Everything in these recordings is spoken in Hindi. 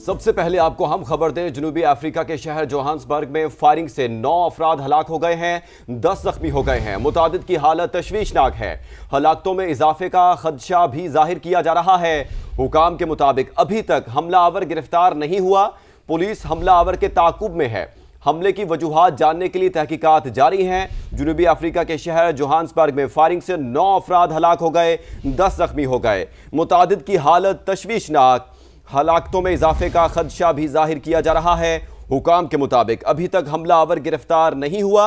सबसे पहले आपको हम खबर दें, जनूबी अफ्रीका के शहर जोहान्सबर्ग में फायरिंग से 9 अफराद हलाक हो गए हैं, 10 जख्मी हो गए हैं। मुतादिद की हालत तशवीशनाक है। हलाकतों में इजाफे का खदशा भी जाहिर किया जा रहा है। हुकाम के मुताबिक अभी तक हमला आवर गिरफ्तार नहीं हुआ। पुलिस हमला आवर के ताकुब में है। हमले की वजूहात जानने के लिए तहकीकात जारी हैं। जनूबी अफ्रीका के शहर जोहान्सबर्ग में फायरिंग से 9 अफराद हलाक हो गए, 10 जख्मी हो गए। मुतादिद की हालत तशवीशनाक। हलाकतों में इजाफे का खदशा भी जाहिर किया जा रहा है। हुकाम के मुताबिक अभी तक हमला आवर गिरफ्तार नहीं हुआ।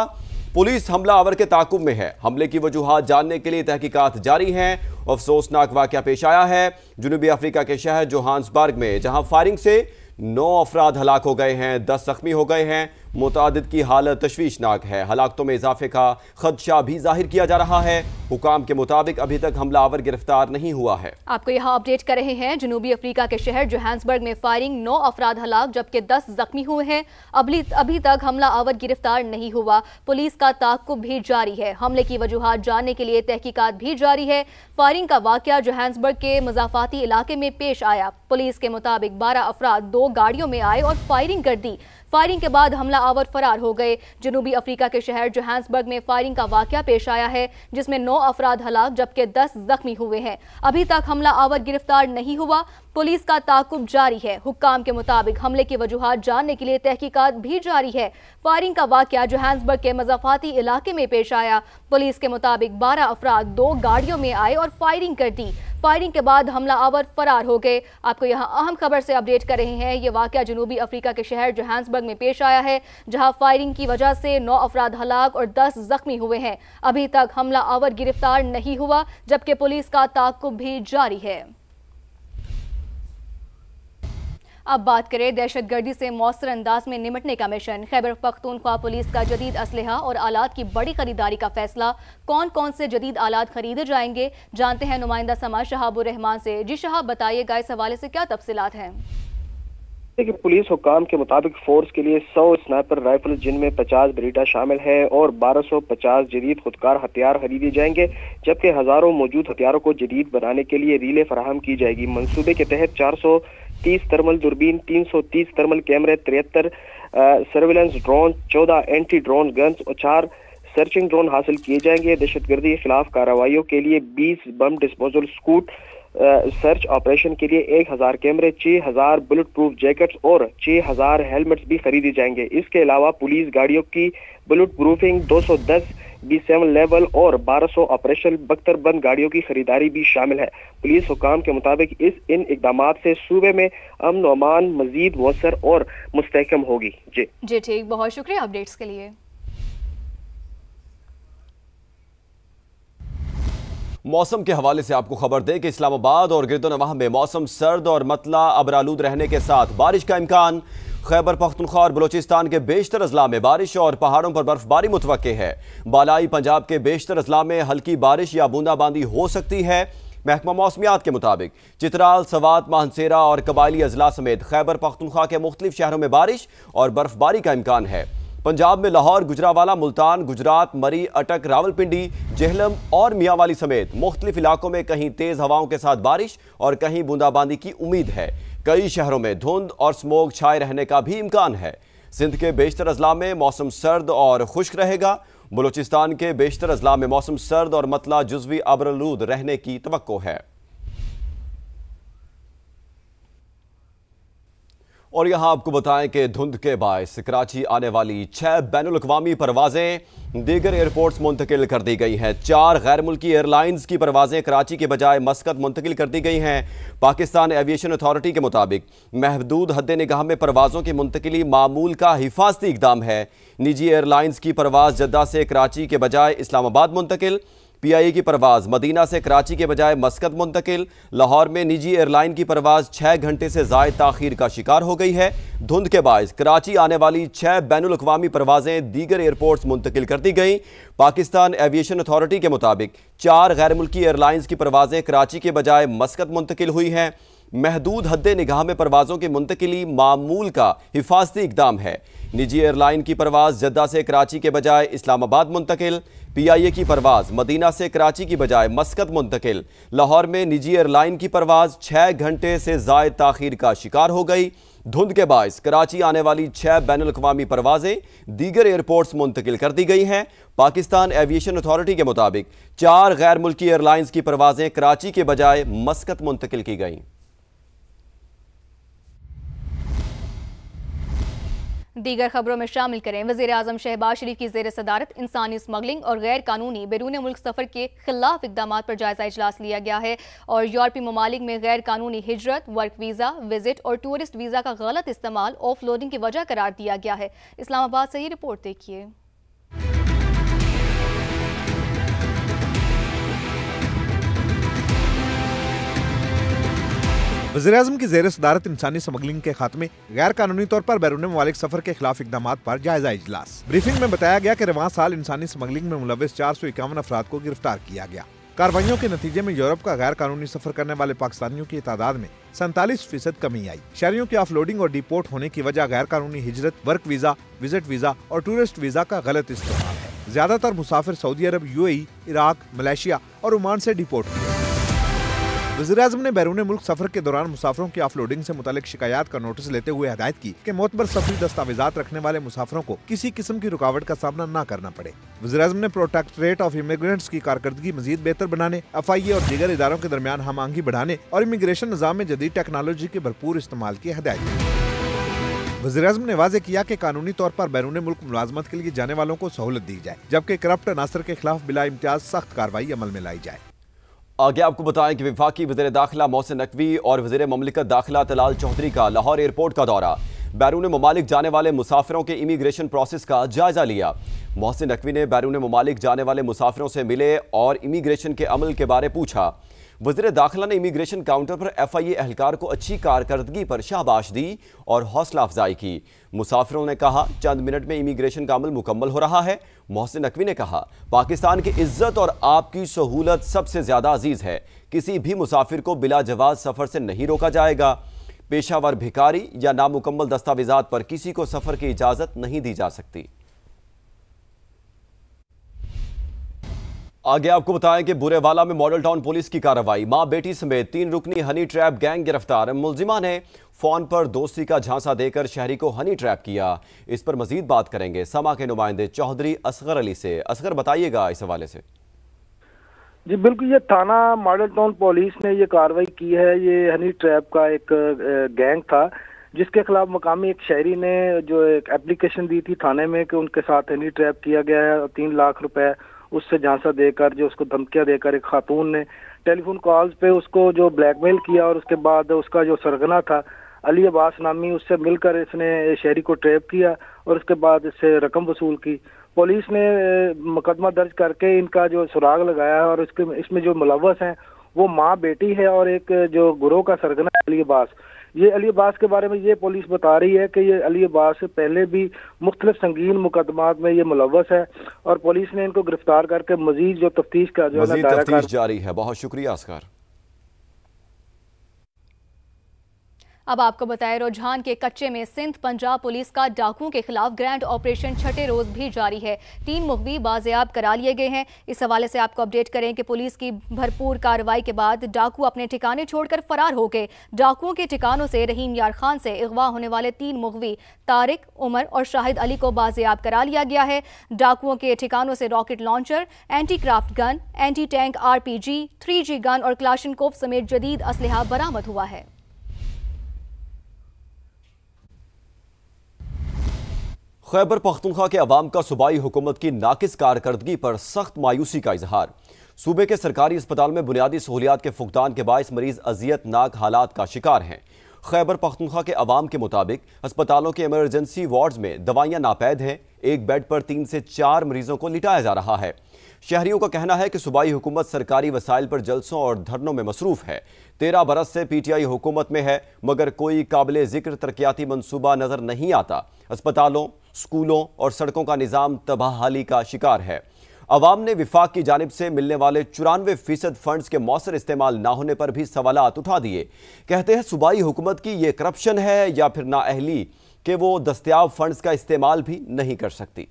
पुलिस हमला आवर के ताकुब में है। हमले की वजूहात जानने के लिए तहकीकात जारी हैं। अफसोसनाक वाकया पेश आया है जनूबी अफ्रीका के शहर जोहान्सबर्ग में, जहां फायरिंग से 9 अफराद हलाक हो गए हैं, 10 जख्मी हो गए हैं। मुतादिद की हालत तशवीशनाक है। हलाकतों में इजाफे का खदशा भी जाहिर किया जा रहा है। हुकाम के मुताबिक अभी तक हमलावर गिरफ्तार नहीं हुआ है। आपको यहाँ अपडेट कर रहे हैं, जनूबी अफ्रीका के शहर जोहान्सबर्ग में फायरिंग, 9 अफराद हलाक जबकि 10 जख्मी हुए हैं। अभी तक हमला आवर गिरफ्तार नहीं हुआ। पुलिस का ताक़ुब भी जारी है। हमले की वजूहात जानने के लिए तहकीकात भी जारी है। फायरिंग का वाकया जोहान्सबर्ग के मज़ाफ़ाती इलाके में पेश आया। पुलिस के मुताबिक 12 अफराद 2 गाड़ियों में आए और फायरिंग कर दी। फायरिंग के बाद हमला आवर फरार हो गए। जनूबी अफ्रीका के शहर जोहान्सबर्ग में फायरिंग का वाकया पेश आया है, जिसमें 9 अफराद हलाक जबकि 10 जख्मी हुए हैं। अभी तक हमला आवर गिरफ्तार नहीं हुआ। पुलिस का ताकुब जारी है। हुक्काम के मुताबिक हमले की वजूहात जानने के लिए तहकीकात भी जारी है। फायरिंग का वाकया जोहान्सबर्ग के मज़ाफ़ाती इलाके में पेश आया। पुलिस के मुताबिक 12 अफराद 2 गाड़ियों में आए और फायरिंग कर दी। फायरिंग के बाद हमला आवर फरार हो गए। आपको यहाँ अहम खबर से अपडेट कर रहे हैं। ये वाकया जनूबी अफ्रीका के शहर जोहान्सबर्ग में पेश आया है, जहाँ फायरिंग की वजह से 9 अफराद हलाक और 10 जख्मी हुए हैं। अभी तक हमला आवर गिरफ्तार नहीं हुआ, जबकि पुलिस का ताक़ुब भी जारी है। अब बात करें दहशतगर्दी से मौसर अंदाज में निपटने का मिशन। खैबर पख्तूनख्वा पुलिस का जदीद असलहा और आलात की बड़ी खरीदारी का फैसला। कौन कौन से जदीद आलात खरीदे जाएंगे, जानते हैं नुमाइंदा समाज शहाबुर रहमान से। जी शहाब, बताइएगा इस हवाले से क्या तफसीलात हैं? कि पुलिस हुकाम के मुताबिक फोर्स के लिए 100 स्नाइपर राइफल, जिनमें 50 ब्रीटा शामिल है, और 1250 जदीद खुदकार हथियार खरीदे जाएंगे, जबकि हजारों मौजूद हथियारों को जदीद बनाने के लिए रीले फराहम की जाएगी। मंसूबे के तहत 430 थर्मल दूरबीन, 330 थर्मल कैमरे, 73 surveillance drone, 14 anti drone guns और 4 सर्चिंग ड्रोन हासिल किए जाएंगे। दहशतगर्दी के खिलाफ कार्रवाइयों के लिए 20 bomb disposal scoot, search operation के लिए 1000 कैमरे, 6000 बुलेट प्रूफ जैकेट्स और 6000 हेलमेट्स भी खरीदे जाएंगे। इसके अलावा पुलिस गाड़ियों की बुलेट प्रूफिंग, 210 B7 लेवल और 1200 ऑपरेशन बख्तरबंद गाड़ियों की खरीदारी भी शामिल है। पुलिस हुकाम के मुताबिक इन इकदामात से सूबे में अमन और अमान मजीद मौसर और मुस्तहकम होगी। जी ठीक, बहुत शुक्रिया अपडेट्स के लिए। मौसम के हवाले से आपको खबर दें कि इस्लामाबाद और गिरदोनवाह में मौसम सर्द और मतला अबरालूद रहने के साथ बारिश का इम्कान। खैबर पख्तूनख्वा और बलोचिस्तान के बेशतर अजला में बारिश और पहाड़ों पर बर्फबारी मुतवक्के है। बालाई पंजाब के बेशतर अजला में हल्की बारिश या बूंदाबांदी हो सकती है। महकमा मौसमियात के मुताबिक चित्राल, सवात, मानसेरा और कबायली अजला समेत खैबर पख्तूनख्वा के मुख्तलिफ शहरों में बारिश और बर्फबारी का इम्कान है। पंजाब में लाहौर, गुजरावाला, मुल्तान, गुजरात, मरी, अटक, रावलपिंडी, जेहलम और मियांवाली समेत मुख्तलिफ इलाकों में कहीं तेज हवाओं के साथ बारिश और कहीं बूंदाबांदी की उम्मीद है। कई शहरों में धुंध और स्मोक छाए रहने का भी इम्कान है। सिंध के बेशतर अजला में मौसम सर्द और खुश्क रहेगा। बलूचिस्तान के बेशतर अजला में मौसम सर्द और मतला जुज़वी अबरालूद रहने की तवक्को है। और यहां आपको बताएं कि धुंध के बायस कराची आने वाली 6 बैनुल-अक़वामी परवाजें दीगर एयरपोर्ट्स मुंतकिल कर दी गई हैं। 4 गैर मुल्की एयरलाइंस की परवाजें कराची के बजाय मस्कत मुंतकिल कर दी गई हैं। पाकिस्तान एविएशन अथॉरिटी के मुताबिक महदूद हद निगाह में परवाज़ों की मुंतकिली मामूल का हिफाजती इक़दाम है। निजी एयरलाइंस की परवाज़ जद्दा से कराची के बजाय इस्लामाबाद मुंतकिल, PIA की परवाज़ मदीना से कराची के बजाय मस्कत मुंतकिल। लाहौर में निजी एयरलाइन की परवाज़ 6 घंटे से ज़ायद ताख़ीर का शिकार हो गई है। धुंध के बायस कराची आने वाली 6 बैनुल-अक़वामी परवाज़ें दीगर एयरपोर्ट्स मुंतकिल कर दी गई। पाकिस्तान एविएशन अथॉरिटी के मुताबिक 4 गैर मुल्की एयरलाइंस की परवाज़ें कराची के बजाय मस्कत मुंतकिल हुई हैं। महदूद हद्दे निगाह में परवाज़ों की मुंतकिली मामूल का हिफाजती इकदाम है। निजी एयरलाइन की परवाज़ जद्दा से कराची के बजाय इस्लामाबाद मुंतकिल। PIA की परवाज़ मदीना से कराची की बजाय मस्कत मुंतकिल। लाहौर में निजी एयरलाइन की परवाज़ 6 घंटे से ज़ायद ताख़ीर का शिकार हो गई। धुंध के बायस कराची आने वाली 6 बैनुल-अक़वामी परवाज़ें दीगर एयरपोर्ट्स मुंतकिल कर दी गई हैं। पाकिस्तान एविएशन अथॉरिटी के मुताबिक 4 गैर मुल्की एयरलाइंस की परवाज़ें कराची के बजाय मस्कत मुंतकिल की गईं। दीगर खबरों में शामिल करें, वज़ीर आज़म शहबाज शरीफ की ज़ेर सदारत इंसानी स्मगलिंग और गैर कानूनी बैरून मुल्क सफ़र के खिलाफ इक़दाम पर जायज़ा इजलास लिया गया है और यूरोपीय ममालिक में गैर कानूनी हिजरत, वर्क वीज़ा, विजिट और टूरिस्ट वीज़ा का गलत इस्तेमाल ऑफलोडिंग की वजह करार दिया गया है। इस्लामाबाद से ये रिपोर्ट देखिए। वज़ीर-ए-आज़म की ज़ेर सदारत इंसानी स्मगलिंग के खात्मे, गैर कानूनी तौर पर बैरून ममालिक सफर के खिलाफ इक़दाम पर जायजा इजलास। ब्रीफिंग में बताया गया कि रवां साल इंसानी स्मगलिंग में मुलव्विस 451 अफराद को गिरफ्तार किया गया। कार्रवाइयों के नतीजे में यूरोप का गैर कानूनी सफर करने वाले पाकिस्तानियों की तादाद में 47% कमी आई। शहरियों की ऑफलोडिंग और डिपोर्ट होने की वजह गैर कानूनी हिजरत, वर्क वीजा, विजिट वीजा और टूरिस्ट वीजा का गलत इस्तेमाल है। ज्यादातर मुसाफिर सऊदी अरब, UAE, इराक, मलेशिया और ओमान से डिपोर्ट हुए। वज़ीर-ए-आज़म ने बैरून मुल्क सफर के दौरान मुसाफिरों की ऑफलोडिंग से मुतालिक शिकायत का नोटिस लेते हुए हदायत की कि मोतबर सफरी दस्तावेजात रखने वाले मुसाफिरों को किसी किस्म की रुकावट का सामना न करना पड़े। वज़ीर-ए-आज़म ने प्रोटेक्टरेट ऑफ इमिग्रेंट्स की कारकर्दगी मजीद बेहतर बनाने, FIA और दीगर इदारों के दरमियान हम आहंगी बढ़ाने और इमिग्रेशन निज़ाम में जदीद टेक्नोलॉजी के भरपूर इस्तेमाल की हदायत की। वज़ीर-ए-आज़म ने वाज़ेह किया कि कानूनी तौर पर बैरून मुल्क मुलाजमत के लिए जाने वालों को सहूलत दी जाए, जबकि करप्ट अनासर के खिलाफ बिला इम्तियाज सख्त कार्रवाई अमल में लाई जाए। आगे आपको बताएं कि वफाकी वज़ीर दाखिला मोहसिन नकवी और वज़ीर ममलिकत दाखिला तलाल चौधरी का लाहौर एयरपोर्ट का दौरा। बैरून ममालिक जाने वाले मुसाफिरों के इमिग्रेशन प्रोसेस का जायजा लिया। मोहसिन नकवी ने बैरून ममालिक जाने वाले मुसाफिरों से मिले और इमिग्रेशन के अमल के बारे पूछा। वज़ीर दाखिला ने इमिग्रेशन काउंटर पर FIA एहलकार को अच्छी कारकर्दगी पर शाबाश दी और हौसला अफजाई की। मुसाफिरों ने कहा चंद मिनट में इमिग्रेशन का अमल मुकम्मल हो रहा है। मोहसिन नकवी ने कहा पाकिस्तान की इज्जत और आपकी सहूलत सबसे ज्यादा अजीज है। किसी भी मुसाफिर को बिला जवाज सफर से नहीं रोका जाएगा। पेशावर भिखारी या नामुकम्मल दस्तावेजात पर किसी को सफर की इजाजत नहीं दी जा सकती। आगे आपको बताएं कि बुरेवाला में मॉडल टाउन पुलिस की कार्रवाई। मां बेटी समेत 3 रुकनी हनी ट्रैप गैंग गिरफ्तार। मुलजिमा ने फोन पर दोस्ती का झांसा देकर शहरी को हनी ट्रैप किया। इस पर मजीद बात करेंगे समा के नुमाइंदे चौधरी असगर अली से। असगर बताइएगा इस हवाले से। जी बिल्कुल, ये थाना मॉडल टाउन पुलिस ने ये कार्रवाई की है। ये हनी ट्रैप का एक गैंग था जिसके खिलाफ मकामी एक शहरी ने जो एक एप्लीकेशन दी थी थाने में कि उनके साथ हनी ट्रैप किया गया है और 3 लाख रुपए उससे झांसा देकर, जो उसको धमकियां देकर एक खातून ने टेलीफोन कॉल्स पे उसको जो ब्लैकमेल किया और उसके बाद उसका जो सरगना था अली अब्बास नामी, उससे मिलकर इसने शहरी को ट्रैप किया और उसके बाद इससे रकम वसूल की। पुलिस ने मुकदमा दर्ज करके इनका जो सुराग लगाया है और इसमें जो मुलव्वस हैं वो माँ बेटी है और एक जो गुरोह का सरगना अली अब्बास। ये अली अब्बास के बारे में ये पुलिस बता रही है कि ये अली अब्बास से पहले भी मुख्तलिफ संगीन मुकदमात में ये मुलव्वस है और पुलिस ने इनको गिरफ्तार करके मजीद जो तफ्तीश का जो है तफ्तीश जारी है। बहुत शुक्रिया असगर। अब आपको बताएं, रुझान के कच्चे में सिंध पंजाब पुलिस का डाकुओं के खिलाफ ग्रैंड ऑपरेशन छठे रोज भी जारी है। 3 मुखबी बाजियाब करा लिए गए हैं। इस हवाले से आपको अपडेट करें कि पुलिस की भरपूर कार्रवाई के बाद डाकू अपने ठिकाने छोड़कर फरार हो गए। डाकुओं के ठिकानों से रहीम यार खान से अगवा होने वाले 3 मुखबी तारिक, उमर और शाहिद अली को बाजियाब करा लिया गया है। डाकुओं के ठिकानों से rocket launcher, anti craft gun, anti tank RPG, 3G gun और क्लाशनकोव समेत जदीद असलहा बरामद हुआ है। खैबर पख्तूनख्वा के अवाम का सूबाई हुकूमत की नाकिस कारकर्दगी पर सख्त मायूसी का इजहार। सूबे के सरकारी अस्पताल में बुनियादी सहूलियात के फुकदान के बायस मरीज अजियतनाक हालात का शिकार हैं। खैबर पख्तूनख्वा के अवाम के मुताबिक अस्पतालों के इमरजेंसी वार्ड्स में दवाइयां नापैद हैं। एक बेड पर 3 से 4 मरीजों को लिटाया जा रहा है। शहरियों का कहना है कि सूबाई हुकूमत सरकारी वसाइल पर जलसों और धरनों में मसरूफ है। 13 बरस से PTI हुकूमत में है मगर कोई काबिल जिक्र तरक्याती मंसूबा नजर नहीं आता। अस्पतालों, स्कूलों और सड़कों का निज़ाम तबाहाली का शिकार है। अवाम ने विफाक की जानिब से मिलने वाले 94% फंड्स के मौसर इस्तेमाल ना होने पर भी सवालात उठा दिए। कहते हैं सूबाई हुकूमत की ये करप्शन है या फिर नाअहली कि वो दस्तयाब फंड्स का इस्तेमाल भी नहीं कर सकती।